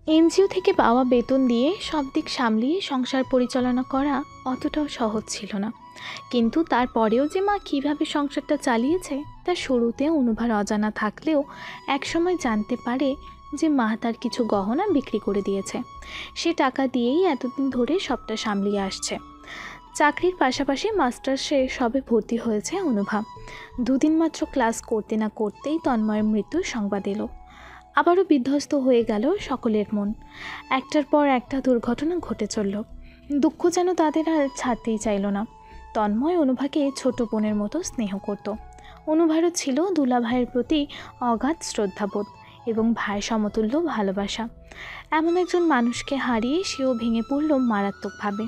NGO থেকে পাওয়া বেতন দিয়ে সব দিক সামলিয়ে সংসার পরিচালনা করা অতটাও সহজ ছিল না। কিন্তু তারপরেও যে মা কীভাবে সংসারটা চালিয়েছে তা শুরুতে অনুভার অজানা থাকলেও একসময় জানতে পারে যে মা তার কিছু গহনা বিক্রি করে দিয়েছে। সে টাকা দিয়েই এতদিন ধরে সবটা সামলিয়ে আসছে। চাকরির পাশাপাশি মাস্টার্সে সবে ভর্তি হয়েছে অনুভা। দুদিন মাত্র ক্লাস করতে না করতেই তন্ময়ের মৃত্যুর সংবাদ এলো। আবারও বিধ্বস্ত হয়ে গেল সকলের মন। একটার পর একটা দুর্ঘটনা ঘটে চলল। দুঃখ যেন তাদের আর ছাড়তেই চাইল না। তন্ময় অনুভাকে ছোট বোনের মতো স্নেহ করত। অনুভারও ছিল দুলাভাইয়ের প্রতি অগাধ শ্রদ্ধাবোধ এবং ভাই সমতুল্য ভালোবাসা। এমন একজন মানুষকে হারিয়ে সেও ভেঙে পড়ল মারাত্মকভাবে।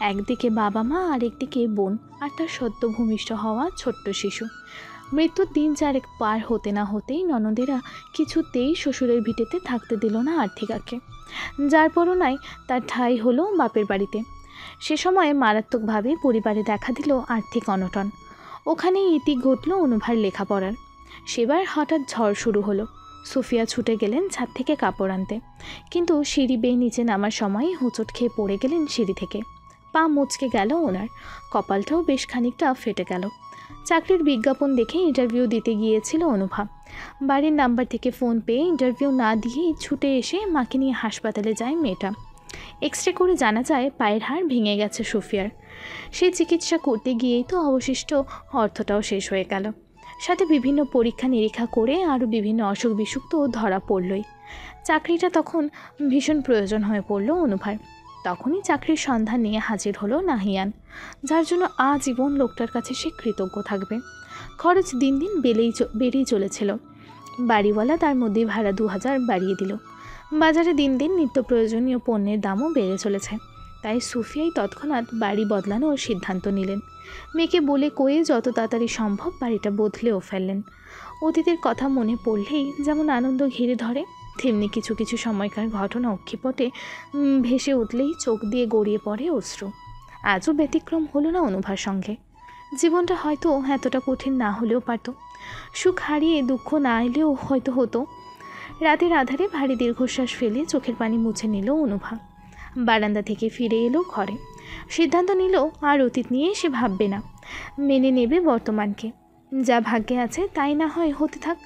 একদিকে বাবা মা, আরেকদিকে বোন, আর তার সদ্য ভূমিষ্ঠ হওয়া ছোট্ট শিশু। মৃত্যুর দিন চারেক পার হতে না হতেই ননদেরা কিছুতেই শ্বশুরের ভিটেতে থাকতে দিল না আর্থিকাকে, যার পরনায় তার ঠাঁই হলো বাপের বাড়িতে। সে সময়ে মারাত্মকভাবে পরিবারে দেখা দিল আর্থিক অনটন। ওখানেই ইতি ঘটল অনুভার লেখাপড়ার। সেবার হঠাৎ ঝড় শুরু হলো। সুফিয়া ছুটে গেলেন ছাদ থেকে কাপড় আনতে, কিন্তু সিঁড়ি বেয়ে নিচে নামার সময় হোঁচট খেয়ে পড়ে গেলেন সিঁড়ি থেকে। পা মুচকে গেল ওনার, কপালটাও বেশ খানিকটা ফেটে গেল। চাকরির বিজ্ঞাপন দেখে ইন্টারভিউ দিতে গিয়েছিল অনুভা। বাড়ির নাম্বার থেকে ফোন পেয়ে ইন্টারভিউ না দিয়েই ছুটে এসে মাকে নিয়ে হাসপাতালে যায় মেয়েটা। এক্স রে করে জানা যায় পায়ের হাড় ভেঙে গেছে সুফিয়ার। সেই চিকিৎসা করতে গিয়েই তো অবশিষ্ট অর্থটাও শেষ হয়ে গেল। সাথে বিভিন্ন পরীক্ষা নিরীক্ষা করে আরও বিভিন্ন অসুখ বিসুখ তো ধরা পড়লই। চাকরিটা তখন ভীষণ প্রয়োজন হয়ে পড়ল অনুভার। তখনই চাকরির সন্ধান নিয়ে হাজির হলো নাহিয়ান, যার জন্য আজীবন লোকটার কাছে সে কৃতজ্ঞ থাকবে। খরচ দিন দিন বেড়েই চলেছিল। বাড়িওয়ালা তার মধ্যে ভাড়া 2000 বাড়িয়ে দিল। বাজারে দিন দিন নিত্য প্রয়োজনীয় পণ্যের দামও বেড়ে চলেছে। তাই সুফিয়াই তৎক্ষণাৎ বাড়ি বদলানোর সিদ্ধান্ত নিলেন। মেয়েকে বলে কয়ে যত তাড়াতাড়ি সম্ভব বাড়িটা বদলেও ফেললেন। অতীতের কথা মনে পড়লেই যেমন আনন্দ ঘিরে ধরে, তেমনি কিছু কিছু সময়কার ঘটনা অক্ষিপটে ভেসে উঠলেই চোখ দিয়ে গড়িয়ে পড়ে অশ্রু। আজও ব্যতিক্রম হলো না অনুভার সঙ্গে। জীবনটা হয়তো এতটা কঠিন না হলেও পারত। সুখ হারিয়ে দুঃখ না এলেও হয়তো হতো। রাতের আধারে ভারী দীর্ঘশ্বাস ফেলে চোখের পানি মুছে নিল অনুভা। বারান্দা থেকে ফিরে এলো ঘরে। সিদ্ধান্ত নিল আর অতীত নিয়ে সে ভাববে না, মেনে নেবে বর্তমানকে। যা ভাগ্যে আছে তাই না হয় হতে থাক।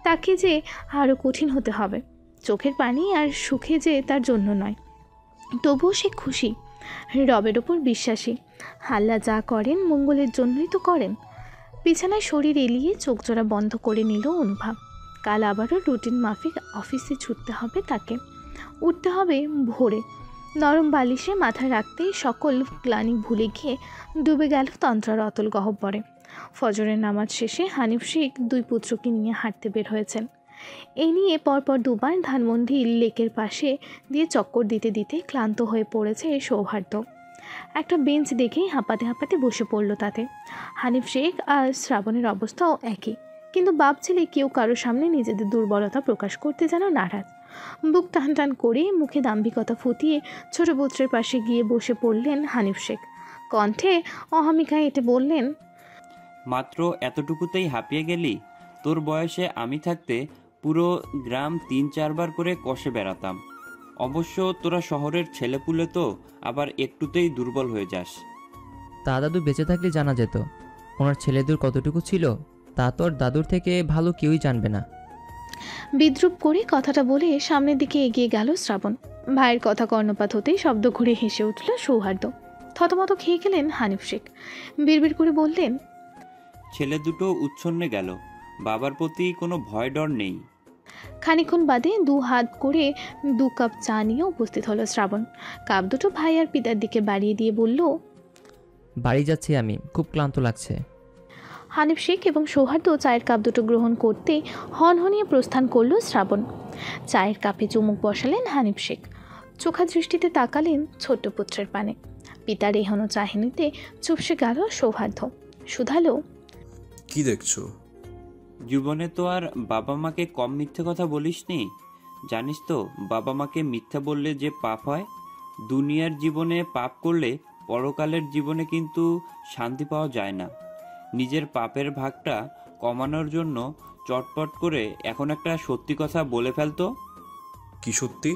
তাকে যে আরও কঠিন হতে হবে। চোখের পানি আর সুখে যে তার জন্য নয়। তবুও সে খুশি, রবের ওপর বিশ্বাসী। আল্লাহ যা করেন মঙ্গলের জন্যই তো করেন। বিছানায় শরীর এলিয়ে চোখজোড়া বন্ধ করে নিল অনুভা। কাল আবারও রুটিন মাফিক অফিসে ছুটতে হবে তাকে। উঠতে হবে ভোরে। নরম বালিশে মাথা রাখতেই সকল গ্লানি ভুলে গিয়ে ডুবে গেল তন্ত্রার অতল গহ্বরে। ফজরের নামাজ শেষে হানিফ শেখ 2 পুত্রকে নিয়ে হাঁটতে বের হয়েছেন। এই নিয়ে পরপর 2 বার ধানমন্ডি লেকের পাশে দিয়ে চক্কর দিতে দিতে ক্লান্ত হয়ে পড়েছে সৌহার্দ্য। একটা বেঞ্চ দেখেই হাঁপাতে হাঁপাতে বসে পড়ল তাতে। হানিফ শেখ আর শ্রাবণের অবস্থাও একই, কিন্তু বাপ ছেলে কেউ কারোর সামনে নিজেদের দুর্বলতা প্রকাশ করতে যেন নারাজ। বুক টান টান করে মুখে দাম্ভিকতা ফুটিয়ে ছোট পুত্রের পাশে গিয়ে বসে পড়লেন হানিফ শেখ। কণ্ঠে অহমিকায় এটে বললেন, মাত্র এতটুকুতেই হাঁপিয়ে গেলি? তোর বয়সে আমি থাকতে পুরো গ্রাম 3-4 বার করে কষে বেড়াতাম। অবশ্য তোরা শহরের ছেলেপুলে তো, আবার একটুতেই দুর্বল হয়ে যাস। তা দাদু বেঁচে থাকলে জানা যেত ওনার ছেলেদের কতটুকু ছিল, তা তো আর দাদুর থেকে ভালো কেউই জানবে না। বিদ্রুপ করে কথাটা বলে সামনের দিকে এগিয়ে গেল শ্রাবণ। ভাইয়ের কথা কর্ণপাত হতেই শব্দ ঘুরে হেসে উঠল সৌহার্দ্য। থতমত খেয়ে গেলেন হানিফ শেখ। বিড়বিড় করে বললেন, ছেলে দুটো উচ্ছন্নে গেল, বাবার প্রতি কোনো ভয় ডর নেই। খানিক্ষণ বাদে 2 হাত করে 2 কাপ চা নিয়ে উপস্থিত হলো শ্রাবণ। কাপ দুটো ভাই আর পিতার দিকে বাড়িয়ে দিয়ে বলল, বাড়ি যাচ্ছি আমি, খুব ক্লান্ত লাগছে। হানিফ শেখ এবং সৌহার্দ্য চায়ের কাপ দুটো গ্রহণ করতে হনহনিয়ে প্রস্থান করল শ্রাবণ। চায়ের কাপে চুমুক বসালেন হানিফ শেখ। চোখা দৃষ্টিতে তাকালেন ছোট্ট পুত্রের পানে। পিতার এহনো চাহিনিতে চুপসে গেল সৌহার্দ্য। শুধালো, কি দেখছো? জীবনে তো আর বাবা মাকে কম মিথ্যে কথা বলিসনি। জানিস তো বাবা মাকে মিথ্যা বললে যে পাপ হয়। দুনিয়ার জীবনে পাপ করলে পরকালের জীবনে কিন্তু শান্তি পাওয়া যায় না। নিজের পাপের ভাগটা কমানোর জন্য চটপট করে এখন একটা সত্যি কথা বলে ফেলতো। কি সত্যি?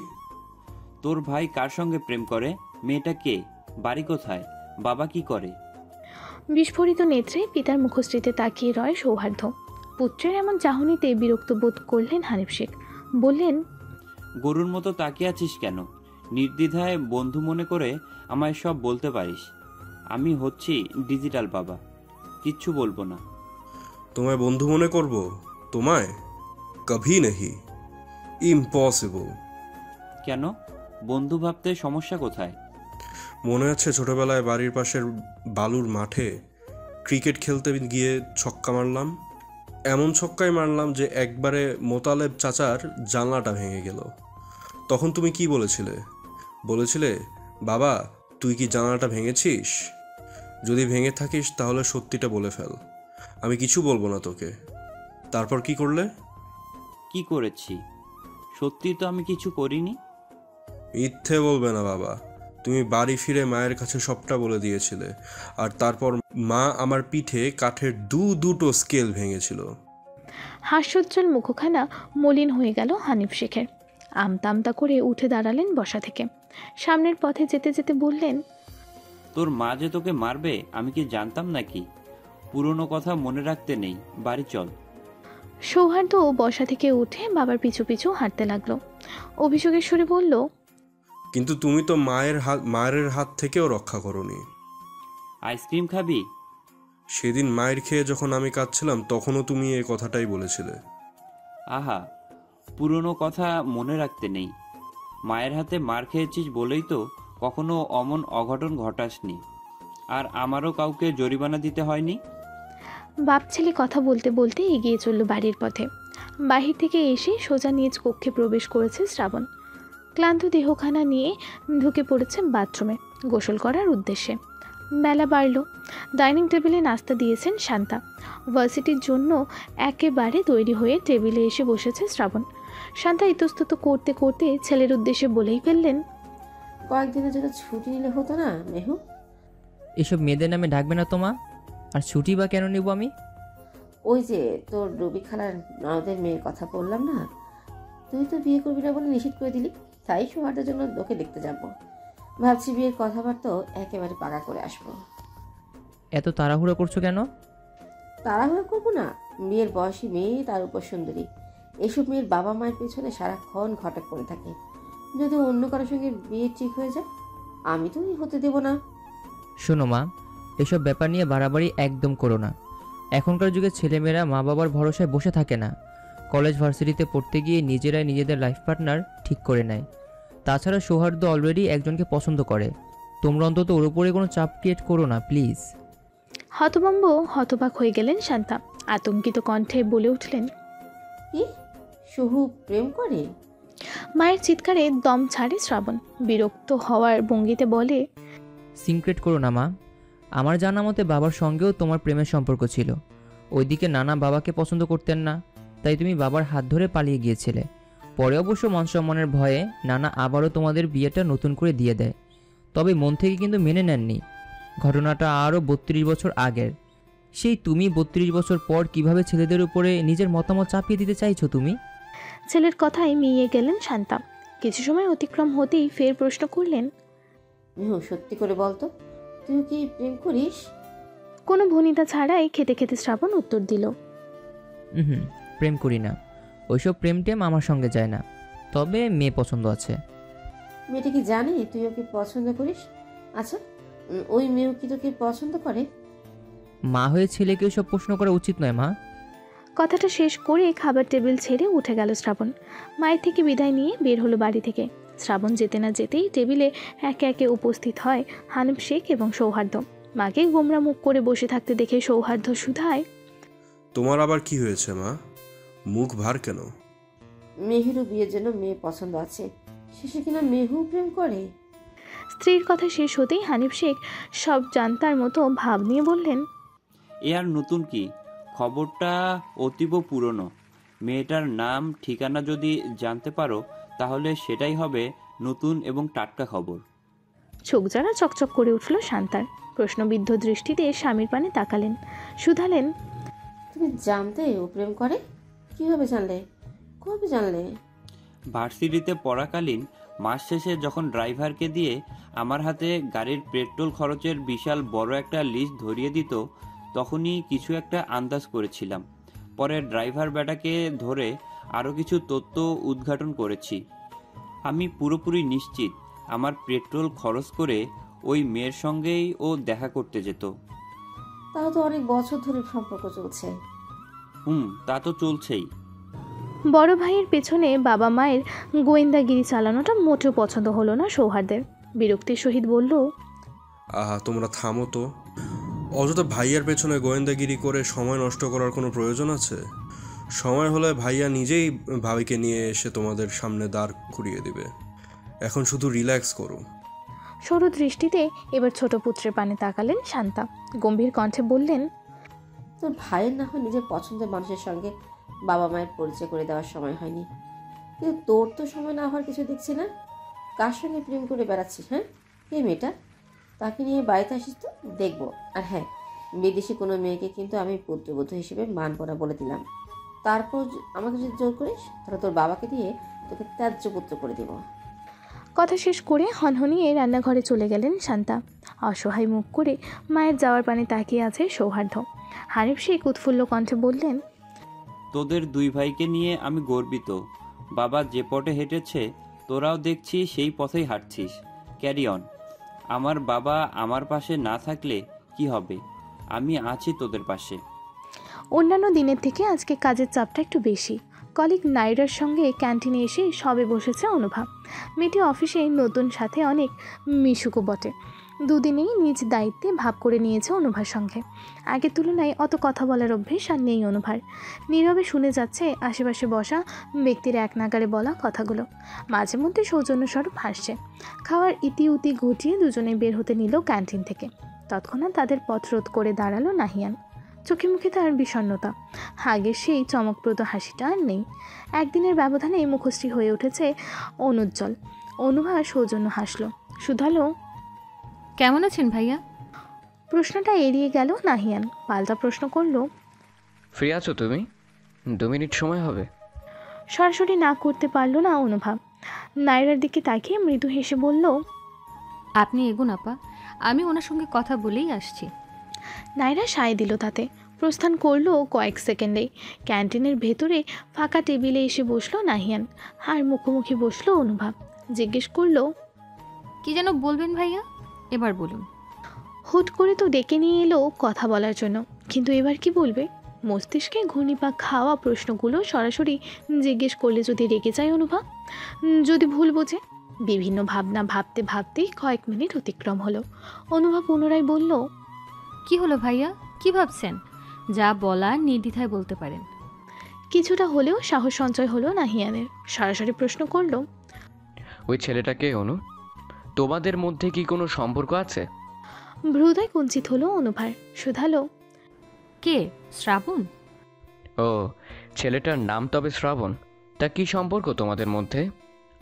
তোর ভাই কার সঙ্গে প্রেম করে? মেয়েটা কে? বাড়ি কোথায়? বাবা কি করে? বিস্ফোরিত নেত্রে পিতার মুখশ্রীতে তাকিয়ে রয় সৌহার্দ্য। পুত্রের এমন চাহনিতে বিরক্ত বোধ করলেন হানিফ শেখ। বললেন, গরুর মতো তাকিয়ে আছিস কেন? নির্দ্বিধায় বন্ধু মনে করে আমায় সব বলতে পারিস। আমি হচ্ছি ডিজিটাল বাবা, কিচ্ছু বলবো না। তোমায় বন্ধু মনে করব? তোমায় কভি নেহি, ইম্পসিবল। কেন? বন্ধু ভাবতে সমস্যা কোথায়? মনে আছে ছোটবেলায় বাড়ির পাশের বালুর মাঠে ক্রিকেট খেলতে গিয়ে ছক্কা মারলাম? এমন ছক্কাই মারলাম যে একবারে মোতালেব চাচার জানলাটা ভেঙে গেল। তখন তুমি কি বলেছিলে? বলেছিলে, বাবা তুই কি জানলাটা ভেঙেছিস? যদি ভেঙে থাকিস তাহলে সত্যিটা বলে ফেল, আমি কিছু বলবো না তোকে। তারপর কি করলে? কি করেছি? সত্যি তো আমি কিছু করিনি। মিথ্যে বলবে না বাবা, তুমি বাড়ি ফিরে মায়ের কাছে সবটা বলে দিয়েছিলে। আর তারপর মা আমার পিঠে কাঠের দুটো স্কেল ভেঙেছিল। হাস্যোজ্জ্বল মুখখানা মলিন হয়ে গেল হানিফ শেখের। আমতা আমতা করে উঠে দাঁড়ালেন বসা থেকে। সামনের পথে যেতে যেতে বললেন, তোর মা যে তোকে মারবে আমি কি জানতাম নাকি? পুরনো কথা মনে রাখতে নেই, বাড়ি চল। সৌহার্দ্য বসা থেকে উঠে বাবার পিছু পিছু হাঁটতে লাগলো। অভিযোগের সুরে বলল, কিন্তু তুমি তো মায়ের হাত থেকেও রক্ষা করনি। আইসক্রিম খাবি? সেদিন মায়ের খেয়ে যখন আমি কাঁদছিলাম তখনও তুমি এই কথাটাই বলেছিলে। আহা, পুরনো কথা মনে রাখতে নেই। মায়ের হাতে মার খেয়েছিস বলেই তো কখনো অমন অঘটন ঘটাসনি। আর আমারও কাউকে জরিমানা দিতে হয়নি। বাপ ছেলে কথা বলতে বলতে এগিয়ে চলল বাড়ির পথে। বাহির থেকে এসে সোজা নিজ কক্ষে প্রবেশ করেছে শ্রাবণ। ক্লান্ত দেহখানা নিয়ে ঢুকে পড়েছে বাথরুমে গোসল করার উদ্দেশ্যে। বেলা বাড়ল। ডাইনিং টেবিলে নাস্তা দিয়েছেন শান্তা। ভার্সিটির জন্য একেবারে তৈরি হয়ে টেবিলে এসে বসেছে শ্রাবণ। শান্তা ইতস্তত করতে করতে ছেলের উদ্দেশ্যে বলেই ফেললেন, কয়েকদিনের জন্য ছুটি নিলে হতো না মেহু? এসব মেয়েদের নামে ডাকবে না তোমা। আর ছুটি বা কেন নেব আমি? ওই যে তোর রবি খালার ননদের মেয়ের কথা বললাম না, তুই তো বিয়ে করবি না বলে নিষেধ করে দিলি। তাই সৌহার্দের জন্য লোকে দেখতে যাবো। ভাবছি বিয়ের কথাবার্তাও একেবারে পাকা করে আসবো। এত তাড়াহুড়ো করছো কেন? তাড়াহুড়ো করবো না? বিয়ের বয়সী মেয়ে, তার উপর সুন্দরী। এসব মেয়ের বাবা মায়ের পেছনে সারাক্ষণ ঘটক করে থাকে। যদি অন্য কারোর সঙ্গে বিয়ে ঠিক হয়ে যায়, আমি তো হতে দেব না। শোনো মা, এসব ব্যাপার নিয়ে বাড়াবাড়ি একদম করো না। এখনকার যুগে ছেলেমেয়েরা মা বাবার ভরসায় বসে থাকে না। কলেজ ভার্সিটিতে পড়তে গিয়ে নিজেরাই নিজেদের লাইফ পার্টনার ঠিক করে নেয়। তাছাড়া সৌহার্দ্য অলরেডি একজনকে পছন্দ করে। তোমরা অন্তত ওর উপরে কোনো চাপ ক্রিয়েট করো না প্লিজ। হতভম্ব হতবাক হয়ে গেলেন শান্তা। আতঙ্কিত কণ্ঠে বলে উঠলেন, কি? শুভু প্রেম করে? মায়ের চিৎকারে দম ছাড়ে শ্রাবণ। বিরক্ত হওয়ার ভঙ্গিতে বলে, সিক্রেট করো না মা। আমার জানা মতে বাবার সঙ্গেও তোমার প্রেমের সম্পর্ক ছিল। ওইদিকে নানা বাবাকে পছন্দ করতেন না, তাই তুমি বাবার হাত ধরে পালিয়ে গিয়েছিলে। পরে অবশ্য মান সম্মানের ভয়ে নানা আবারও তোমাদের বিয়েটা নতুন করে দিয়ে দেয়। তবে মন থেকে কিন্তু মেনে নেননি। ঘটনাটা আরও 32 বছর আগের। সেই তুমি 32 বছর পর কিভাবে ছেলেদের উপরে নিজের মতামত চাপিয়ে দিতে চাইছো তুমি? ছেলের কথায় মিইয়ে গেলেন শান্তা। কিছু সময় অতিক্রম হতেই ফের প্রশ্ন করলেন, মেহু সত্যি করে বলতো, তুই কি প্রেম করিস? কোনো ভনিতা ছাড়াই খেতে খেতে শ্রাবণ উত্তর দিল, হুম, প্রেম করি না। ওইসব প্রেম টেম আমার সঙ্গে যায় না। তবে মেয়ে পছন্দ আছে। মেয়েটা কি জানে তুই ওকে পছন্দ করিস? আচ্ছা, ওই মেয়েও কি তোকে পছন্দ করে? মা হয়ে ছেলেকে ওইসব প্রশ্ন করা উচিত নয় মা। কথাটা শেষ করে খাবার টেবিল ছেড়ে উঠে গেল শ্রাবণ। মায়ের থেকে বিদায় নিয়ে বের হলো বাড়ি থেকে। শ্রাবণ যেতে না যেতেই টেবিলে একে একে উপস্থিত হয় হানিফ শেখ এবং সৌহার্দ্য। মাকে গোমরা মুখ করে বসে থাকতে দেখে সৌহার্দ্য শুধায়, তোমার আবার কি হয়েছে মা? মুখ ভার কেন? মেহেরও বিয়ের জন্য মেয়ে পছন্দ আছে, শেষে কিনা মেহু প্রেম করে? স্ত্রীর কথা শেষ হতেই হানিফ শেখ সব জানতার মতো ভাব নিয়ে বললেন, এ আর নতুন কি? খবরটা অতীব পুরনো। মেয়েটার নাম ঠিকানা যদি জানতে পারো তাহলে সেটাই হবে নতুন এবং টাটকা খবর। চোখ যারা চকচক করে উঠল শান্তার। প্রশ্নবিদ্ধ দৃষ্টিতে স্বামীর পানে তাকালেন, শুধালেন, তুমি জানতে ও প্রেম করে? কিভাবে জানলে? কবে জানলে? ভার্সিটিতে পড়াকালীন মাস শেষে যখন ড্রাইভারকে দিয়ে আমার হাতে গাড়ির পেট্রোল খরচের বিশাল বড় একটা লিস্ট ধরিয়ে দিত, তখনই কিছু একটা আন্দাজ করেছিলাম। পরে ড্রাইভার বেটাকে ধরে আরও কিছু তথ্য উদ্ঘাটন করেছি। আমি পুরোপুরি নিশ্চিত আমার পেট্রোল খরচ করে ওই মেয়ের সঙ্গেই ও দেখা করতে যেত। তাও তো অনেক বছর ধরে সম্পর্ক চলছে। তা তো চলছেই। বড় ভাইয়ের পেছনে বাবা মায়ের গোয়েন্দাগিরি চালানোটা মোটেও পছন্দ হলো না সৌহার্দের। বিরক্তির সহিত বলল, আহা, তোমরা থামো তো। অযথা ভাইয়ার পেছনে গোয়েন্দাগিরি করে সময় নষ্ট করার কোনো প্রয়োজন আছে? সময় হলে ভাইয়া নিজেই ভাবিকে নিয়ে এসে তোমাদের সামনে দাঁড় করিয়ে দিবে। এখন শুধু রিল্যাক্স করো। সরু দৃষ্টিতে এবার ছোট পুত্রের পানে তাকালেন শান্তা। গম্ভীর কণ্ঠে বললেন, তোর ভাইয়ের না হয় নিজের পছন্দের মানুষের সঙ্গে বাবা মায়ের পরিচয় করে দেওয়ার সময় হয়নি, কিন্তু তোর তো সময় না হওয়ার কিছু দেখছি না। কার সঙ্গে প্রেম করে বেড়াচ্ছিস? হ্যাঁ, কে মেয়েটা? তাকে নিয়ে বাড়িতে আসিস তো দেখবো। আর হ্যাঁ, বিদেশি কোনো মেয়েকে কিন্তু আমি পুত্রবধূ হিসেবে মানব না বলে দিলাম। তারপর আমাকে যদি জোর করিস তাহলে তোর বাবাকে দিয়ে তোকে ত্যায্য পুত্র করে দেবো। কথা শেষ করে হনহনিয়ে রান্নাঘরে চলে গেলেন শান্তা। অসহায় মুখ করে মায়ের যাওয়ার পানে তাকিয়ে আছে সৌহার্দ্য। হানিফ শেখ উৎফুল্ল কণ্ঠে বললেন, তোদের দুই ভাইকে নিয়ে আমি গর্বিত। বাবা যে পথে হেঁটেছে তোরাও দেখছি সেই পথেই হাঁটছিস। Carry on. আমার বাবা আমার পাশে না থাকলে কি হবে? আমি আছি তোদের পাশে। অন্যান্য দিনের থেকে আজকে কাজের চাপটা একটু বেশি। কলিগ নাইরার সঙ্গে ক্যান্টিনে এসে সবে বসেছে অনুভা। মেয়েটি অফিসে নতুন সাথে অনেক মিশুকও বটে। দুদিনেই নিজ দায়িত্বে ভাব করে নিয়েছে অনুভার সঙ্গে। আগের তুলনায় অত কথা বলার অভ্যেস আর নেই অনুভার। নীরবে শুনে যাচ্ছে আশেপাশে বসা ব্যক্তির এক নাগারে বলা কথাগুলো। মাঝে মধ্যে সৌজন্যস্বরূপ হাসছে। খাওয়ার ইতিউতি ঘটিয়ে দুজনে বের হতে নিল ক্যান্টিন থেকে। তৎক্ষণাৎ তাদের পথ রোধ করে দাঁড়ালো নাহিয়ান। চোখে মুখে তার বিষণ্ণতা। আগের সেই চমকপ্রদ হাসিটা আর নেই। একদিনের ব্যবধানে মুখশ্রী হয়ে উঠেছে অনুজ্জ্বল। অনুভা সৌজন্য হাসল, শুধালো, কেমন আছেন ভাইয়া? প্রশ্নটা এড়িয়ে গেল নাহিয়ান। পাল্টা প্রশ্ন করল, ফ্রি আছো তুমি? 2 মিনিট সময় হবে? সরাসরি না করতে পারল না অনুভা। নায়রার দিকে তাকিয়ে মৃদু হেসে বলল, আপনি এগুন আপা, আমি ওনার সঙ্গে কথা বলেই আসছি। নায়রা সায় দিল তাতে। প্রস্থান করলো কয়েক সেকেন্ডেই। ক্যান্টিনের ভেতরে ফাঁকা টেবিলে এসে বসলো নাহিয়ান। আর মুখোমুখি বসলো অনুভা। জিজ্ঞেস করলো, কি যেন বলবেন ভাইয়া, এবার বলুন। হুট করে তো ডেকে নিয়ে এলো কথা বলার জন্য, কিন্তু এবার কি বলবে? মস্তিষ্কে ঘূর্ণিপাক খাওয়া প্রশ্নগুলো সরাসরি জিজ্ঞেস করলে যদি রেগে যায় অনুভা, যদি ভুল বোঝে। বিভিন্ন ভাবনা ভাবতে ভাবতেই কয়েক মিনিট অতিক্রম হলো। অনুভা পুনরায় বলল, কি হলো ভাইয়া, কি ভাবছেন? যা বলার নির্দ্বিধায় বলতে পারেন। কিছুটা হলেও সাহস সঞ্চয় হলো নাহিয়ানের। সরাসরি প্রশ্ন করলো, ওই ছেলেটাকে অনু, তোমাদের মধ্যে কি কোনো সম্পর্ক আছে? ভ্রুদয় কুঞ্চিত হলো অনুভার। শুধালো, কে? শ্রাবণ? ও, ছেলেটার নাম তবে শ্রাবণ। তা কি সম্পর্ক তোমাদের মধ্যে?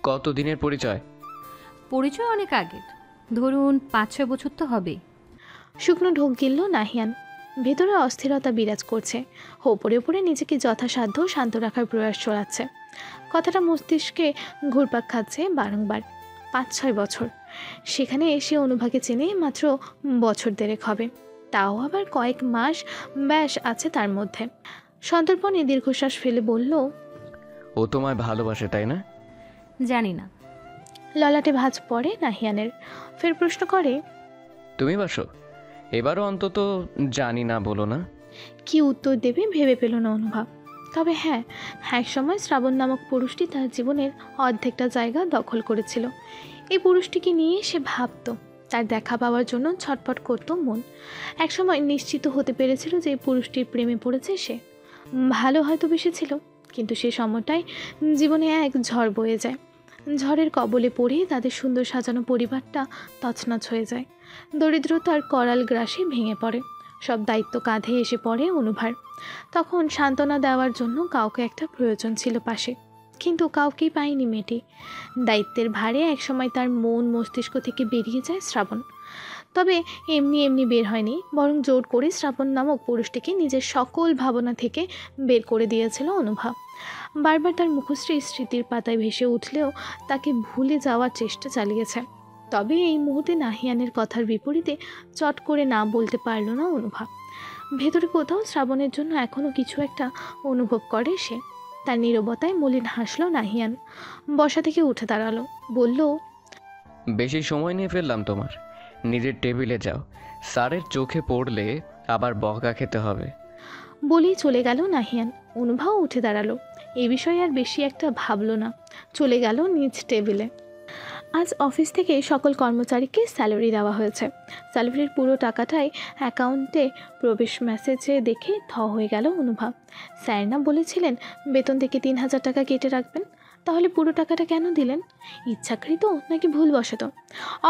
কত দিনের পরিচয়? পরিচয় অনেক আগের, ধরুন 5-6 বছর তো হবেই। শুকনো ঢোক গিলল নাহিয়ান। ভেতরে অস্থিরতা বিরাজ করছে। ওপরে ওপরে নিজেকে যথাসাধ্য শান্ত রাখার প্রয়াস চলাচ্ছে। কথাটা মস্তিষ্কে ঘুরপাক খাচ্ছে বারংবার। 5-6 বছর। সেখানে এসে অনুভাকে চেনে মাত্র বছর দেড়েক হবে। তাও আবার কয়েক মাস ব্যাস আছে তার মধ্যে। সন্তর্পণে দীর্ঘশ্বাস ফেলে বলল, ও তোমায় ভালোবাসে তাই না? জানি না। ললাটে ভাঁজ পড়ে নাহিয়ানের। ফের প্রশ্ন করে, তুমি বাসো? এবারও অন্তত জানি না বলো না। কি উত্তর দেবে ভেবে পেল না অনুভব। তবে হ্যাঁ, এক সময় শ্রাবণ নামক পুরুষটি তার জীবনের অর্ধেকটা জায়গা দখল করেছিল। এই পুরুষটিকে নিয়ে সে ভাবত, তার দেখা পাওয়ার জন্য ছটফট করত মন। একসময় নিশ্চিত হতে পেরেছিল যে এই পুরুষটির প্রেমে পড়েছে সে। ভালো হয়তো বেসেছিল, কিন্তু সে সময়টাই জীবনে এক ঝড় বয়ে যায়। ঝড়ের কবলে পড়ে তাদের সুন্দর সাজানো পরিবারটা তছনছ হয়ে যায়। দরিদ্রতার করাল গ্রাসে ভেঙে পড়ে। সব দায়িত্ব কাঁধে এসে পড়ে অনুভার। তখন সান্ত্বনা দেওয়ার জন্য কাউকে একটা প্রয়োজন ছিল পাশে, কিন্তু কাউকেই পায়নি মেয়েটি। দায়িত্বের ভারে একসময় তার মন মস্তিষ্ক থেকে বেরিয়ে যায় শ্রাবণ। তবে এমনি এমনি বের হয়নি, বরং জোর করে শ্রাবণ নামক পুরুষটিকে নিজের সকল ভাবনা থেকে বের করে দিয়েছিল অনুভব। বারবার তার মুখশ্রী স্মৃতির পাতায় ভেসে উঠলেও তাকে ভুলে যাওয়ার চেষ্টা চালিয়েছে। তবে এই মুহূর্তে নাহিয়ানের কথার বিপরীতে চট করে না বলতে পারল না অনুভা। ভেতরে কোথাও শ্রাবণের জন্য এখনও কিছু একটা অনুভব করে সে। তার নীরবতায় মলিন হাসল নাহিয়ান। বসা থেকে উঠে দাঁড়ালো, বলল, বেশি সময় নিয়ে ফেললাম তোমার। নিজের টেবিলে যাও, স্যারের চোখে পড়লে আবার বকা খেতে হবে। বলেই চলে গেল নাহিয়ান। অনুভাও উঠে দাঁড়ালো, এ বিষয়ে আর বেশি একটা ভাবল না, চলে গেল নিজ টেবিলে। আজ অফিস থেকে সকল কর্মচারীকে স্যালারি দেওয়া হয়েছে। স্যালারির পুরো টাকাটাই অ্যাকাউন্টে প্রবেশ মেসেজে দেখে থ হয়ে গেল অনুভা। স্যার না বলেছিলেন বেতন থেকে 3,000 টাকা কেটে রাখবেন? তাহলে পুরো টাকাটা কেন দিলেন? ইচ্ছাকৃত নাকি ভুলবশত?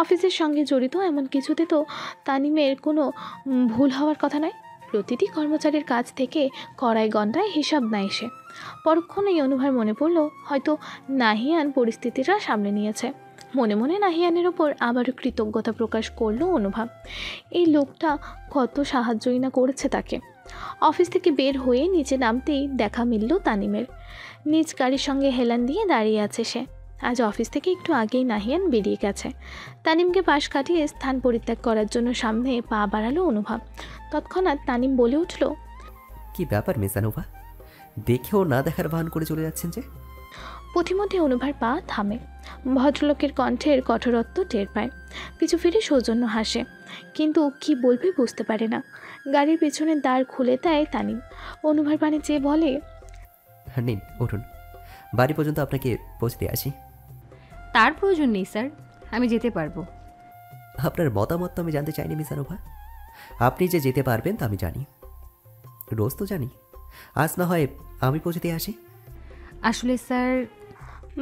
অফিসের সঙ্গে জড়িত এমন কিছুতে তো তানিমের কোনো ভুল হওয়ার কথা নয়। প্রতিটি কর্মচারীর কাছ থেকে কড়াই গণ্ডায় হিসাব নেয় সে। পরক্ষণেই অনুভার মনে পড়ল হয়তো নাহিয়ান পরিস্থিতিটা সামলে নিয়েছে। মনে মনে নাহিয়ানের ওপর আবারও কৃতজ্ঞতা প্রকাশ করলো অনুভা। এই লোকটা কত সাহায্যই না করেছে তাকে। অফিস থেকে বের হয়ে নিচে নামতেই দেখা মিলল তানিমের। নিজ গাড়ির সঙ্গে হেলান দিয়ে দাঁড়িয়ে আছে সে। আজ অফিস থেকে একটু আগেই নাহিয়ান বেরিয়ে গেছে। তানিমকে পাশ কাটিয়ে স্থান পরিত্যাগ করার জন্য সামনে পা বাড়ালো অনুভা। তৎক্ষণাৎ তানিম বলে উঠল, কি ব্যাপার মিস আনুভা, দেখেও না দেখার ভান করে চলে যাচ্ছেন যে? পথিমধ্যে অনুভার পা থামে। ভদ্রলোকের কণ্ঠের কঠোরত্ব টের পায়। পিছু ফিরে সৌজন্য হাসে, কিন্তু কি বলবে বুঝতে পারে না। গাড়ির পেছনের দ্বার খুলে দেয় তানিম। অনুভার পানে চেয়ে বলে, নিন উঠুন, বাড়ি পর্যন্ত আপনাকে পৌঁছতে আসি। তার প্রয়োজন নেই স্যার, আমি যেতে পারবো। আপনার মতামত তো আমি জানতে চাইনি মিস আনুভা। আপনি যে যেতে পারবেন তা আমি জানি, রোজ তো জানি। আজ না হয় আমি পৌঁছতে আসি। আসলে স্যার,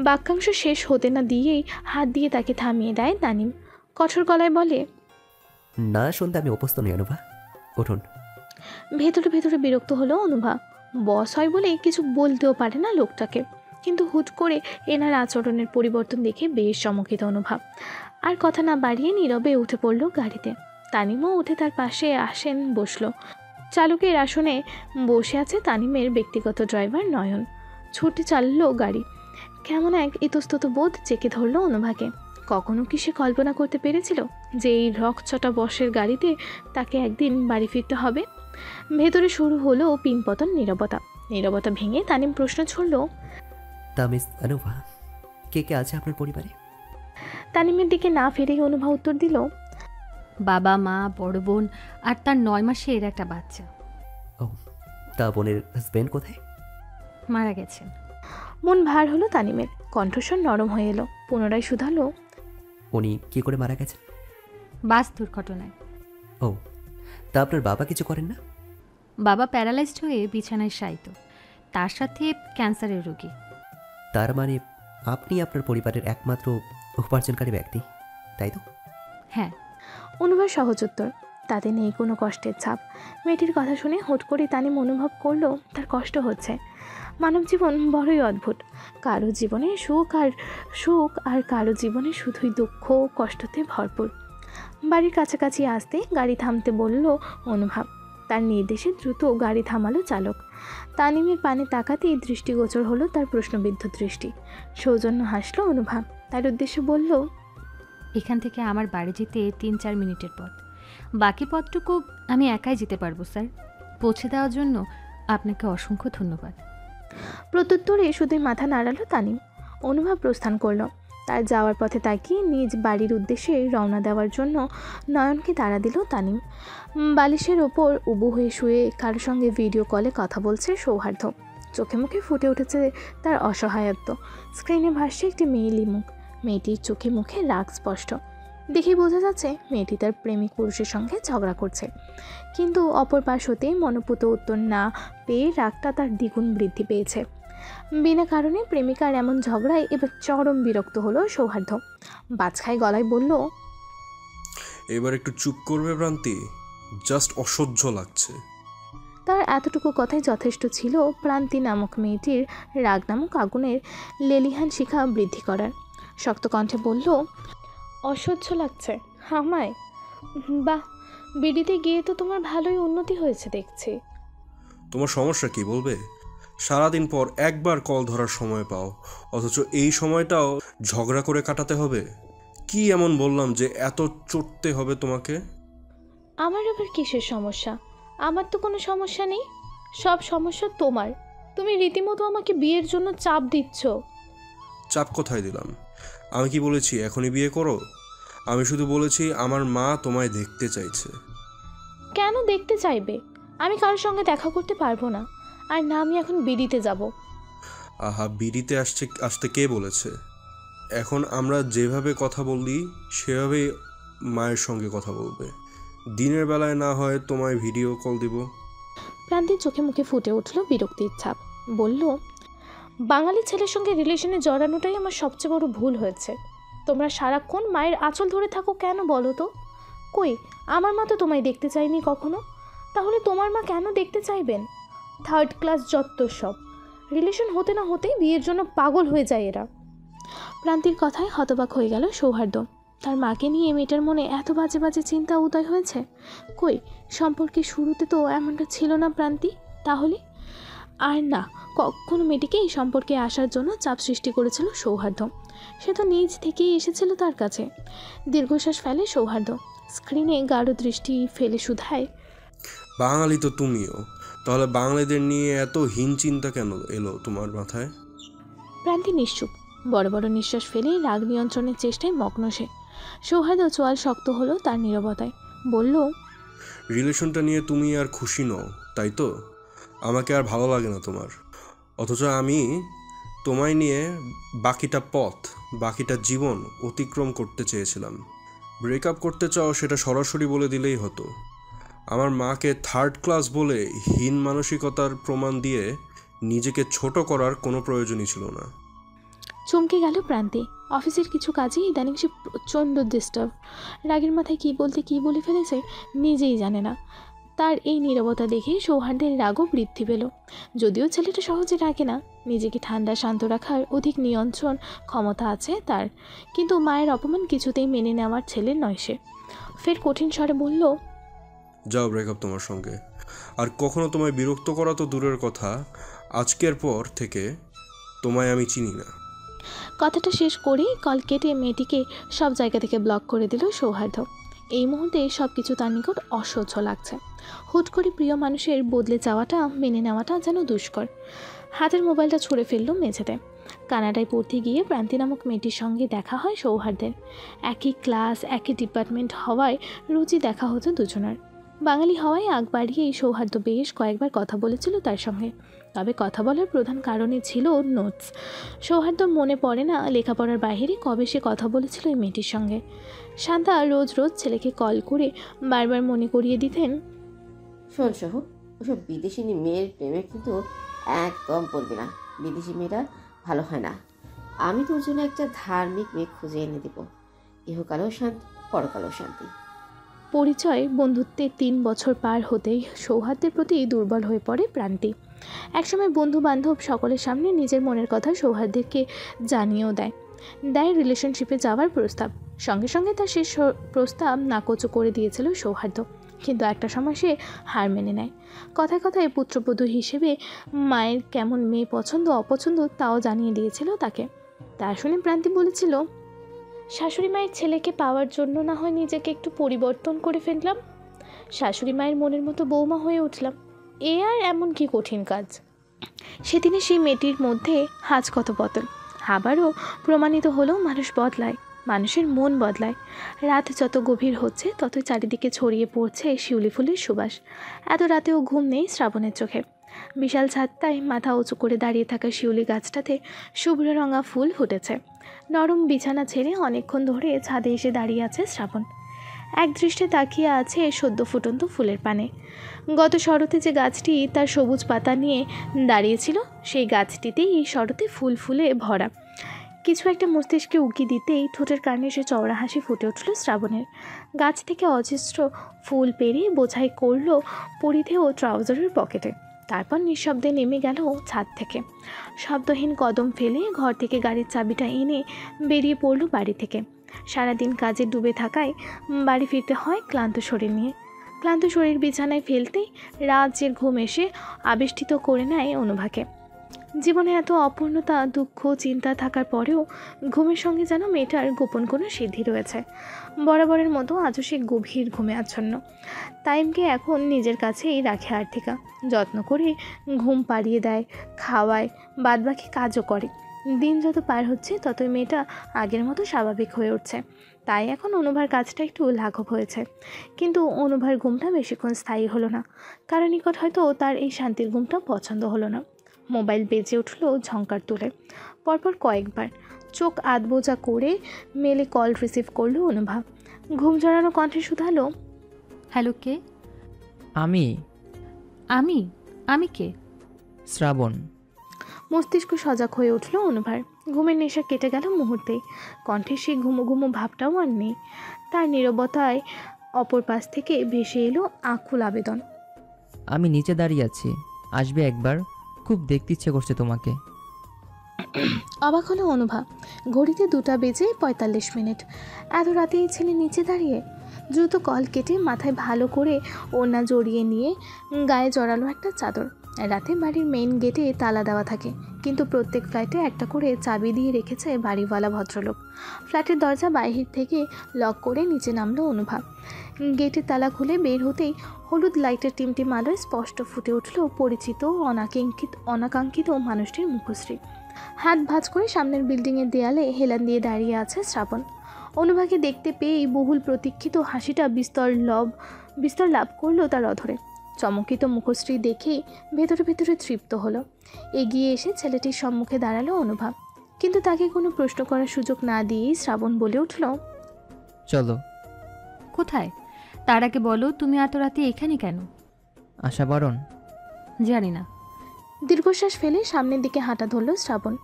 বাক্যাংশ শেষ হতে না দিয়েই হাত দিয়ে তাকে থামিয়ে দেয় তানিম। কঠোর গলায় বলে, না শুনতে আমি অভ্যস্ত নই আনুভা, উঠুন। ভেতরে ভেতরে বিরক্ত হলো অনুভা। বস হয় বলে কিছু বলতেও পারে না লোকটাকে, কিন্তু হুট করে এনার আচরণের পরিবর্তন দেখে বেশ চমকিত অনুভা। আর কথা না বাড়িয়ে নীরবে উঠে পড়ল গাড়িতে। তানিমও উঠে তার পাশে আসেন, বসলো। চালকের আসনে বসে আছে তানিমের ব্যক্তিগত ড্রাইভার নয়ন। ছুটে চাললো গাড়ি। কেমন এক ইতস্তত বোধ চেকে ধরলো অনুভাকে। কখনো কি সে কল্পনা করতে পেরেছিল যে এই রকচটা বসের গাড়িতে তাকে একদিন বাড়ি ফিরতে হবে? ভেতরে শুরু হলো পিনপতন নীরবতা। নীরবতা ভেঙে তানিম প্রশ্ন ছুড়ল, তা মিস আনুভা, কে কে আছে আপনার পরিবারে? তানিমের দিকে না ফিরেই অনুভা উত্তর দিল, বাবা, মা, বড় বোন আর তার 9 মাসের একটা বাচ্চা। ও, তা বোনের হাজবেন্ড কোথায়? মারা গেছেন। মন ভার হলো তানিমের। কণ্ঠস্বর নরম হয়ে এলো। পুনরায় শুধালো, উনি কি করে মারা গেছেন? বাস দুর্ঘটনায়। ও, তা আপনার বাবা কিছু করেন না? বাবা প্যারালাইজড হয়ে বিছানায় শায়িত, তার সাথে ক্যান্সারের রোগী। তার মানে আপনি আপনার পরিবারের একমাত্র উপার্জনকারী ব্যক্তি, তাই তো? হ্যাঁ। অনুভার সহজ উত্তর, তাতে নেই কোনো কষ্টের ছাপ। মেয়েটির কথা শুনে হুট করে তানিম অনুভব করলো তার কষ্ট হচ্ছে। মানব জীবন বড়ই অদ্ভুত। কারো জীবনে সুখ আর কারো জীবনে শুধুই দুঃখ ও কষ্টতে ভরপুর। বাড়ির কাছাকাছি আসতে গাড়ি থামতে বলল অনুভব। তার নির্দেশে দ্রুত গাড়ি থামালো চালক। তানিমের পানে তাকাতেই দৃষ্টিগোচর হলো তার প্রশ্নবিদ্ধ দৃষ্টি। সৌজন্য হাসলো অনুভব। তার উদ্দেশ্যে বলল, এখান থেকে আমার বাড়ি যেতে 3-4 মিনিটের পথ। বাকি পথটুকু আমি একাই যেতে পারবো স্যার। পৌঁছে দেওয়ার জন্য আপনাকে অসংখ্য ধন্যবাদ। প্রত্যুত্তরে শুধুই মাথা নাড়ালো তানিম। অনুভব প্রস্থান করলো। তার যাওয়ার পথে তাকিয়ে নিজ বাড়ির উদ্দেশ্যে রওনা দেওয়ার জন্য নয়নকে তাড়া দিল তানিম। বালিশের ওপর উবু হয়ে শুয়ে কারোর সঙ্গে ভিডিও কলে কথা বলছে সৌহার্দ্য। চোখে মুখে ফুটে উঠেছে তার অসহায়ত্ব। স্ক্রিনে ভাসছে একটি মেয়েলি মুখ। মেয়েটির চোখে মুখে রাগ স্পষ্ট। দেখেই বোঝা যাচ্ছে মেয়েটি তার প্রেমিক পুরুষের সঙ্গে ঝগড়া করছে, কিন্তু অপর পাশ হতেই মনোপুত উত্তর না পেয়ে রাগটা তার দ্বিগুণ বৃদ্ধি পেয়েছে। বিনা কারণে প্রেমিকার এমন ঝগড়ায় এবার চরম বিরক্ত হলো সৌহার্দ্য। বাজখাই গলায় বলল, এবার একটু চুপ করবে প্রান্তি, জাস্ট অসহ্য লাগছে। তার এতটুকু কথাই যথেষ্ট ছিল প্রান্তি নামক মেয়েটির রাগ নামক আগুনের লেলিহান শিখা বৃদ্ধি করার। শক্ত কণ্ঠে বলল, অসহ্য লাগছে আমায়? বাহ, বিডিতে গিয়ে তো তোমার ভালোই উন্নতি হয়েছে দেখছি। তোমার সমস্যা কি বলবে? সারাদিন পর একবার কল ধরার সময় পাও, অথচ এই সময়টাও ঝগড়া করে কাটাতে হবে। কি এমন বললাম যে এত চড়তে হবে তোমাকে? আমার আবার কিসের সমস্যা? আমার তো কোনো সমস্যা নেই, সব সমস্যা তোমার। তুমি রীতিমতো আমাকে বিয়ের জন্য চাপ দিচ্ছ। চাপ কোথায় দিলাম? আমি কি বলেছি এখনই বিয়ে করো? আমি শুধু বলেছি আমার মা তোমায় দেখতে চাইছে। কেন দেখতে চাইবে? আমি কারোর সঙ্গে দেখা করতে পারবো না, আর না আমি এখন বিড়িতে যাব। আহা, বিড়িতে আসতে কে বলেছে? এখন আমরা যেভাবে কথা বলি সেভাবেই মায়ের সঙ্গে কথা বলবে। দিনের বেলায় না হয় তোমায় ভিডিও কল দিব। প্রান্তির চোখে মুখে ফুটে উঠল বিরক্তির ছাপ। বলল, বাঙালি ছেলের সঙ্গে রিলেশনে জড়ানোটাই আমার সবচেয়ে বড় ভুল হয়েছে। তোমরা সারাক্ষণ মায়ের আঁচল ধরে থাকো কেন বলো তো? কই, আমার মা তো তোমায় দেখতে চাইনি কখনো, তাহলে তোমার মা কেন দেখতে চাইবেন? থার্ড ক্লাস যত্ত সব। রিলেশন হতে না হতেই বিয়ের জন্য পাগল হয়ে যায় এরা। প্রান্তির কথায় হতবাক হয়ে গেল সৌহার্দ্য। তার মাকে নিয়ে মেয়েটার মনে এত বাজে বাজে চিন্তা উদয় হয়েছে। কই, সম্পর্কে শুরুতে তো এমনটা ছিল না প্রান্তি। তাহলে আর না, কখনো মেয়েটিকে এই সম্পর্কে আসার জন্য চাপ সৃষ্টি করেছিল সৌহার্দ্য। সে তো নিজ থেকেই এসেছিল তার কাছে। দীর্ঘশ্বাস ফেলে সৌহার্দ্য, স্ক্রিনে গাঢ় দৃষ্টি ফেলে শুধায়, বাঙালি তো তুমিও, তাহলে বাঙালিদের নিয়ে এত হীন চিন্তা কেন এলো তোমার মাথায়? প্রান্তি নিশ্চুপ, বড় বড় নিঃশ্বাস ফেলে রাগ নিয়ন্ত্রণের চেষ্টায় মগ্ন সে। সৌহার্দ্য চোয়াল শক্ত হলো তার নীরবতায়। বলল, রিলেশনটা নিয়ে তুমি আর খুশি নও, তাই তো? আমাকে আর ভালো লাগে না তোমার। অথচ আমি তোমায় নিয়ে বাকিটা জীবন অতিক্রম করতে চেয়েছিলাম। ব্রেকআপ করতে চাও সেটা সরাসরি বলে দিলেই হতো। আমার মাকে থার্ড ক্লাস বলে হীন মানসিকতার প্রমাণ দিয়ে নিজেকে ছোট করার কোনো প্রয়োজনই ছিল না। চমকে গেল প্রান্তি। অফিসের কিছু কাজে ইদানিং সে প্রচণ্ড ডিস্টার্ব। রাগের মাথায় কী বলে ফেলেছে নিজেই জানে না। তার এই নীরবতা দেখে সৌহার্দ্যের রাগও বৃদ্ধি পেল। যদিও ছেলেটা সহজে রাগে না, নিজেকে ঠান্ডা শান্ত রাখার অধিক নিয়ন্ত্রণ ক্ষমতা আছে তার, কিন্তু মায়ের অপমান কিছুতেই মেনে নেওয়ার ছেলে নয় সে। ফের কঠিন স্বরে বলল, যাও, ব্রেকআপ তোমার সঙ্গে। আর কখনো তোমায় বিরক্ত করা তো দূরের কথা, আজকের পর থেকে তোমায় আমি চিনি না। কথাটা শেষ করেই কল কেটে মেয়েটিকে সব জায়গা থেকে ব্লক করে দিল সৌহার্দ্য। এই মুহূর্তে সব কিছু তার নিকট অসহ্য লাগছে। হুট করে প্রিয় মানুষের বদলে যাওয়াটা মেনে নেওয়াটা যেন দুষ্কর। হাতের মোবাইলটা ছুঁড়ে ফেলল মেঝেতে। কানাডায় পড়তে গিয়ে প্রান্তি নামক মেয়েটির সঙ্গে দেখা হয় সৌহার্দ্যের। একই ক্লাস, একই ডিপার্টমেন্ট হওয়ায় রুচি দেখা হতো দুজনের। বাঙালি হওয়ায় আগ বাড়িয়েই সৌহার্দ্য বেশ কয়েকবার কথা বলেছিল তার সঙ্গে। তবে কথা বলার প্রধান কারণই ছিল নোটস। সৌহার্দ্যর মনে পড়ে না লেখাপড়ার বাইরে কবে সে কথা বলেছিল এই মেয়েটির সঙ্গে। শান্তা রোজ রোজ ছেলেকে কল করে বারবার মনে করিয়ে দিতেন, শোন সহ, ওসব বিদেশি মেয়ের প্রেমে কিন্তু একদম পড়বে না। বিদেশি মেয়েরা ভালো হয় না। আমি তোর জন্য একটা ধার্মিক মেয়ে খুঁজে এনে দেব। ইহকালেও শান্তি, পরকালেও শান্তি। পরিচয় বন্ধুত্বের 3 বছর পার হতেই সৌহার্দ্যের প্রতি দুর্বল হয়ে পড়ে প্রান্তি। একসময় বন্ধু বান্ধব সকলের সামনে নিজের মনের কথা সৌহার্দ্যকে জানিয়েও দেয় রিলেশনশিপে যাওয়ার প্রস্তাব। সঙ্গে সঙ্গে তার শেষ প্রস্তাব নাকচ করে দিয়েছিল সৌহার্দ্য। কিন্তু একটা সময় সে হার মেনে নেয়। কথায় কথায় পুত্রবধূ হিসেবে মায়ের কেমন মেয়ে পছন্দ অপছন্দ তাও জানিয়ে দিয়েছিল তাকে। তা শুনে প্রান্তি বলেছিল, শাশুড়ি মায়ের ছেলেকে পাওয়ার জন্য না হয় নিজেকে একটু পরিবর্তন করে ফেললাম, শাশুড়ি মায়ের মনের মতো বৌমা হয়ে উঠলাম। এ আর এমন কি কঠিন কাজ? সেদিনে সেই মেয়েটির মধ্যে কত আবারও প্রমাণিত হলো মানুষ বদলায়, মানুষের মন বদলায়। রাত যত গভীর হচ্ছে ততই চারিদিকে ছড়িয়ে পড়ছে শিউলি ফুলের সুবাস। এত রাতেও ঘুম নেই শ্রাবণের চোখে। বিশাল ছাদটায় মাথা উঁচু করে দাঁড়িয়ে থাকা শিউলি গাছটাতে শুভ্র রঙা ফুল ফুটেছে। নরম বিছানা ছেড়ে অনেকক্ষণ ধরে ছাদে এসে দাঁড়িয়ে আছে শ্রাবণ। এক দৃষ্টে তাকিয়ে আছে সদ্য ফুটন্ত ফুলের পানে। গত শরতে যে গাছটি তার সবুজ পাতা নিয়ে দাঁড়িয়েছিল, সেই গাছটিতেই এই শরতে ফুল ফুলে ভরা। কিছু একটা মস্তিষ্কে উকি দিতেই ঠোঁটের কানে সে চওড়া হাসি ফুটে উঠল শ্রাবণের। গাছ থেকে অজস্র ফুল পেরিয়ে বোঝাই করল পরিধে ও ট্রাউজারের পকেটে। তারপর নিঃশব্দে নেমে গেল ছাদ থেকে। শব্দহীন কদম ফেলে ঘর থেকে গাড়ির চাবিটা এনে বেরিয়ে পড়ল বাড়ি থেকে। সারাদিন কাজে ডুবে থাকায় বাড়ি ফিরতে হয় ক্লান্ত শরীর নিয়ে। ক্লান্ত শরীর বিছানায় ফেলতেই রাজ্যের ঘুম এসে আবেষ্টিত করে নেয় অনুভাকে। জীবনে এত অপূর্ণতা, দুঃখ, চিন্তা থাকার পরেও ঘুমের সঙ্গে যেন মেয়েটার গোপন কোনো সিদ্ধি রয়েছে। বরাবরের মতো আজও সে গভীর ঘুমে আচ্ছন্ন। তাইমকে এখন নিজের কাছেই রাখে আর্থিকা, যত্ন করে ঘুম পাড়িয়ে দেয়, খাওয়ায়, বাদবাকি কাজও করে। দিন যত পার হচ্ছে ততই মেয়েটা আগের মতো স্বাভাবিক হয়ে উঠছে। তাই এখন অনুভার কাজটা একটু লাঘব হয়েছে। কিন্তু অনুভার ঘুমটা বেশিক্ষণ স্থায়ী হলো না। কারো নিকট হয়তো তার এই শান্তির ঘুমটা পছন্দ হলো না। মোবাইল বেজে উঠল ঝংকার তুলে। পরপর কয়েকবার চোখ আধবোজা করে মেলে কল রিসিভ করলো অনুভা। ঘুম জড়ানো কণ্ঠে শুধালো, হ্যালো, কে? আমি আমি আমি কে? শ্রাবণ। মস্তিষ্ক সজাগ হয়ে উঠল অনুভার। ঘুমের নেশা কেটে গেল মুহূর্তেই। কণ্ঠে সেই ঘুমো ঘুমো ভাবটাও আর নেই। তার নীরবতায় অপর পাশ থেকে ভেসে এলো আকুল আবেদন। আমি নিচে দাঁড়িয়ে আছি, আসবে একবার, খুব দেখতে ইচ্ছে করছে তোমাকে। অবাক হলো অনুভা। ঘড়িতে 2:45। এত রাতে এই ছেলে নিচে দাঁড়িয়ে। দ্রুত কল কেটে মাথায় ভালো করে ওড়না জড়িয়ে নিয়ে গায়ে জড়ালো একটা চাদর। রাতে বাড়ির মেইন গেটে তালা দেওয়া থাকে, কিন্তু প্রত্যেক ফ্ল্যাটে একটা করে চাবি দিয়ে রেখেছে বাড়িওয়ালা ভদ্রলোক। ফ্ল্যাটের দরজা বাহির থেকে লক করে নিচে নামলো অনুভা। গেটের তালা খুলে বের হতেই হলুদ লাইটের টিমটিম আলোয় স্পষ্ট ফুটে উঠল পরিচিত অনাকাঙ্ক্ষিত মানুষটির মুখশ্রী। হাত ভাঁজ করে সামনের বিল্ডিংয়ের দেয়ালে হেলান দিয়ে দাঁড়িয়ে আছে শ্রাবণ। অনুভাকে দেখতে পেয়েই বহুল প্রতীক্ষিত হাসিটা বিস্তর লাভ করলো তার অধরে। চমকিত মুখশ্রী দেখেই ভেতরে ভেতরে তৃপ্ত হলো। এগিয়ে এসে ছেলেটির সম্মুখে দাঁড়ালো অনুভা। কিন্তু তাকে কোনো প্রশ্ন করার সুযোগ না দিয়েই শ্রাবণ বলে উঠল, চলো। কোথায়? তার আগে বলো, তুমি এত রাতে এখানে কেন? আশা বারণ? জানি না। দীর্ঘশ্বাস ফেলে সামনের দিকে হাঁটা ধরল শ্রাবণ।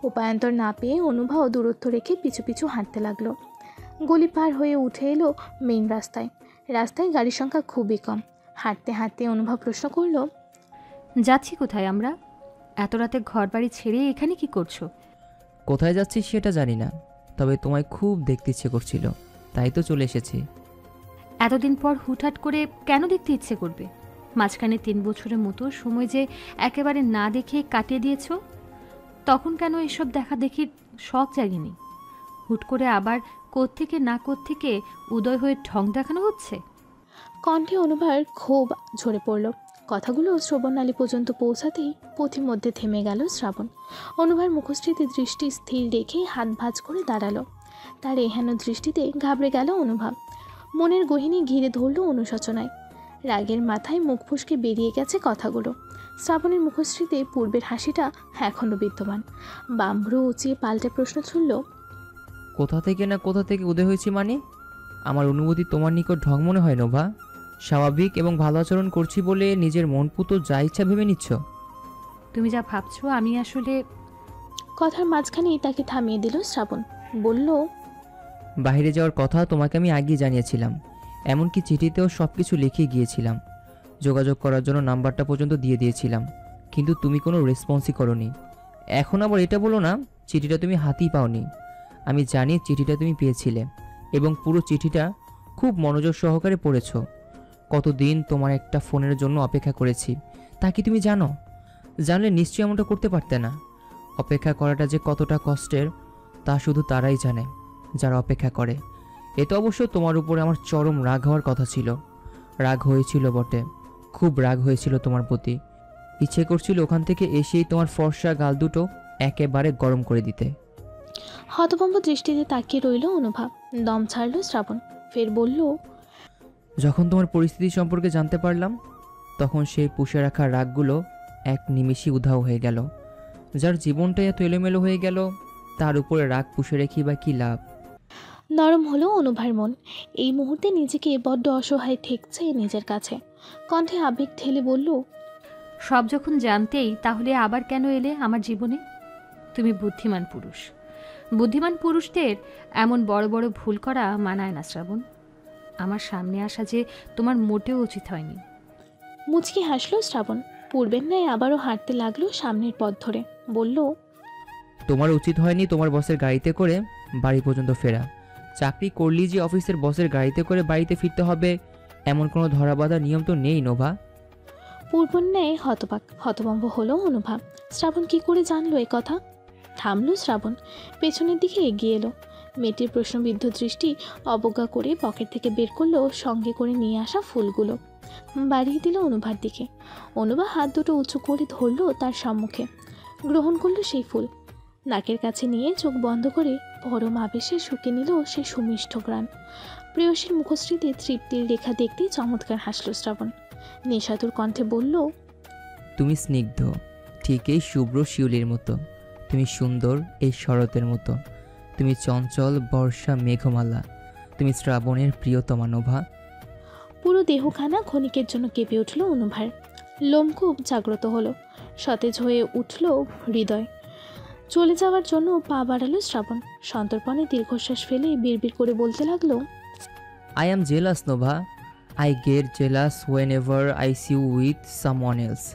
উপায়ান্তর না পেয়ে অনুভাও দূরত্ব রেখে পিছু পিছু হাঁটতে লাগলো। গলি পার হয়ে উঠে এলো মেইন রাস্তায়। রাস্তায় গাড়ির সংখ্যা খুবই কম। হাঁটতে হাঁটতে অনুভব প্রশ্ন করল, যাচ্ছি কোথায় আমরা? এত রাতে ঘর বাড়ি ছেড়ে এখানে কি করছো? কোথায় যাচ্ছি সেটা জানি না, তবে তোমায় খুব দেখতে ইচ্ছে করছিল, তাই তো চলে এসেছি। এতদিন পর হুটহাট করে কেন দেখতে ইচ্ছে করবে? মাঝখানে 3 বছরের মতো সময় যে একেবারে না দেখে কাটিয়ে দিয়েছ, তখন কেন এসব দেখা দেখি শখ জাগেনি? হুট করে আবার কোত্থেকে না কোত্থেকে উদয় হয়ে ঢং দেখানো হচ্ছে। কণ্ঠে অনুভার ক্ষোভ ঝরে পড়ল। কথাগুলো শ্রবণনালী পর্যন্ত পৌঁছাতেই পথিমধ্যে থেমে গেল শ্রাবণ। অনুভার মুখশ্রীতে দৃষ্টি স্থির রেখে হাত ভাঁজ করে দাঁড়ালো। তার এহেন দৃষ্টিতে ঘাবড়ে গেল অনুভব। মনের গহিনী ঘিরে ধরল অনুশোচনায়। রাগের মাথায় মুখ ফুসকে বেরিয়ে গেছে কথাগুলো। শ্রাবণের মুখশ্রীতে পূর্বের হাসিটা এখনও বিদ্যমান। বাম্ভ্রু উঁচিয়ে পাল্টে প্রশ্ন ছুড়ল, কোথা থেকে না কোথা থেকে উদয় হয়েছি মানে? আমার অনুভূতি তোমার নিকট ঢং মনে হয় নোভা? স্বাভাবিক এবং ভালো আচরণ করছি বলে নিজের মন পুতো যা ইচ্ছা ভেবে নিচ্ছ? তুমি যা ভাবছো আমি আসলে... কথার মাঝখানেই তাকে থামিয়ে দিল শ্রাবণ। বলল, বাইরে যাওয়ার কথা তোমাকে আমি আগেই জানিয়েছিলাম, এমনকি চিঠিতেও সব কিছু লিখে গিয়েছিলাম। যোগাযোগ করার জন্য নাম্বারটা পর্যন্ত দিয়ে দিয়েছিলাম, কিন্তু তুমি কোনো রেসপন্সই করোনি। এখন আবার এটা বলো না চিঠিটা তুমি হাতেই পাওনি। আমি জানি চিঠিটা তুমি পেয়েছিলে এবং পুরো চিঠিটা খুব মনোযোগ সহকারে পড়েছো। কতদিন তোমার একটা ফোনের জন্য অপেক্ষা করেছি তা কি তুমি জানো? জানলে নিশ্চয়ই এমনটা করতে পারতে না। অপেক্ষা করাটা যে কতটা কষ্টের তা শুধু তারাই জানে যারা অপেক্ষা করে। এতে অবশ্য তোমার উপরে আমার চরম রাগ হওয়ার কথা ছিল। রাগ হয়েছিল বটে, খুব রাগ হয়েছিল তোমার প্রতি। ইচ্ছে করছিল ওখান থেকে এসেই তোমার ফর্সা গাল দুটো একেবারে গরম করে দিতে। হতভম্ব দৃষ্টিতে তাকিয়ে রইল অনুভব। দম ছাড়ল শ্রাবণ। ফের বলল, যখন তোমার পরিস্থিতি সম্পর্কে জানতে পারলাম তখন সেই পুষে রাখা রাগগুলো এক নিমিষেই উধাও হয়ে গেল। যার জীবনটাই এত এলোমেলো হয়ে গেল তার উপরে রাগ পুষে রেখি বা কী লাভ? নরম হলো অনুভার মন। এই মুহূর্তে নিজেকে বড্ড অসহায় ঠেকছে নিজের কাছে। কণ্ঠে আবেগ ঠেলে বলল, সব যখন জানতেই তাহলে আবার কেন এলে আমার জীবনে? তুমি বুদ্ধিমান পুরুষ। বুদ্ধিমান পুরুষদের এমন বড় বড় ভুল করা মানায় না শ্রাবণ। আমার সামনে আসা যে তোমার মোটেও উচিত হয়নি। মুচকি হাসলো শ্রাবণ। পূর্বের ন্যায় আবারও হাঁটতে লাগলো সামনের পথ ধরে। বলল, তোমার উচিত হয়নি তোমার বসের গাড়িতে করে বাড়ি পর্যন্ত ফেরা। চাকরি করলেই যে অফিসের বসের গাড়িতে করে বাড়িতে ফিরতে হবে এমন কোনো ধরাবাঁধা নিয়ম তো নেই নোভা। পূর্বর ন্যায় হতভম্ব হলো অনুভা। শ্রাবণ কি করে জানলো এ কথা? থামলো শ্রাবণ, পেছনের দিকে এগিয়ে এলো। মেয়েটির প্রশ্নবিদ্ধ দৃষ্টি অবজ্ঞা করে পকেট থেকে বের করলো সঙ্গে করে নিয়ে আসা ফুলগুলো, বাড়িয়ে দিল অনুভার দিকে। অনুভা হাত দুটো উঁচু করে ধরলো তার সম্মুখে, গ্রহণ করলো সেই ফুল। নাকের কাছে নিয়ে চোখ বন্ধ করে পরম আবেশে শুকে নিল সে সুমিষ্ঠ গ্রাণ। প্রেয়সীর মুখশ্রীতে তৃপ্তির রেখা দেখতেই চমৎকার হাসল শ্রাবণ। নেশাতুর কণ্ঠে বলল, তুমি স্নিগ্ধ, ঠিক এই শুভ্র শিউলির মতো। তুমি সুন্দর এই শরতের মতো। তুমি চঞ্চল বর্ষা মেঘমালা। তুমি শ্রাবণের প্রিয়তমা নোভা। পুরো দেহখানা ক্ষণিকের জন্য কেঁপে উঠল অনুভার। লোমকূপ জাগ্রত হলো, সতেজ হয়ে উঠল হৃদয়। চলে যাওয়ার জন্য পা বাড়ালো শ্রাবণ। সন্তর্পণে দীর্ঘশ্বাস ফেলে বিড়বিড় করে বলতে লাগলো, I am jealous, Nova. I get jealous whenever I see you with someone else.